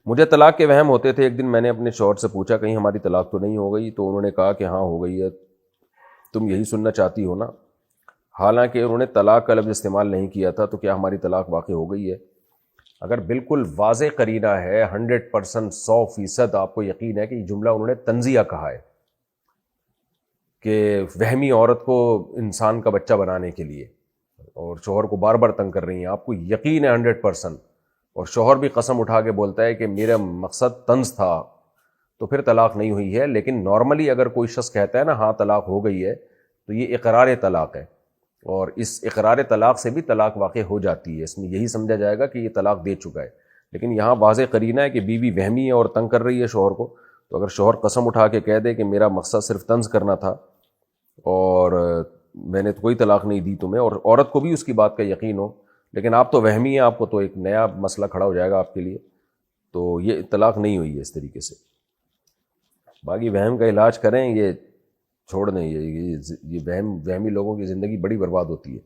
مجھے طلاق کے وہم ہوتے تھے. ایک دن میں نے اپنے شوہر سے پوچھا کہیں ہماری طلاق تو نہیں ہو گئی؟ تو انہوں نے کہا کہ ہاں ہو گئی ہے. تم یہی سننا چاہتی ہو نا؟ حالانکہ انہوں نے طلاق کا لفظ استعمال نہیں کیا تھا. تو کیا ہماری طلاق واقع ہو گئی ہے؟ اگر بالکل واضح قرینہ ہے 100%، 100% آپ کو یقین ہے کہ یہ جملہ انہوں نے تنزیہ کہا ہے کہ وہمی عورت کو انسان کا بچہ بنانے کے لیے، اور شوہر کو بار بار تنگ کر رہی ہیں، آپ کو یقین ہے 100%، اور شوہر بھی قسم اٹھا کے بولتا ہے کہ میرا مقصد طنز تھا، تو پھر طلاق نہیں ہوئی ہے. لیکن نارملی اگر کوئی شخص کہتا ہے نا ہاں طلاق ہو گئی ہے، تو یہ اقرار طلاق ہے، اور اس اقرار طلاق سے بھی طلاق واقع ہو جاتی ہے. اس میں یہی سمجھا جائے گا کہ یہ طلاق دے چکا ہے. لیکن یہاں واضح قرینہ ہے کہ بیوی وہمی ہے اور تنگ کر رہی ہے شوہر کو. تو اگر شوہر قسم اٹھا کے کہہ دے کہ میرا مقصد صرف طنز کرنا تھا اور میں نے تو کوئی طلاق نہیں دی تمہیں، اور عورت کو بھی اس کی بات کا یقین ہو، لیکن آپ تو وہمی ہیں، آپ کو تو ایک نیا مسئلہ کھڑا ہو جائے گا آپ کے لیے، تو یہ طلاق نہیں ہوئی ہے اس طریقے سے. باقی وہم کا علاج کریں، یہ چھوڑ دیں. یہ وہمی لوگوں کی زندگی بڑی برباد ہوتی ہے.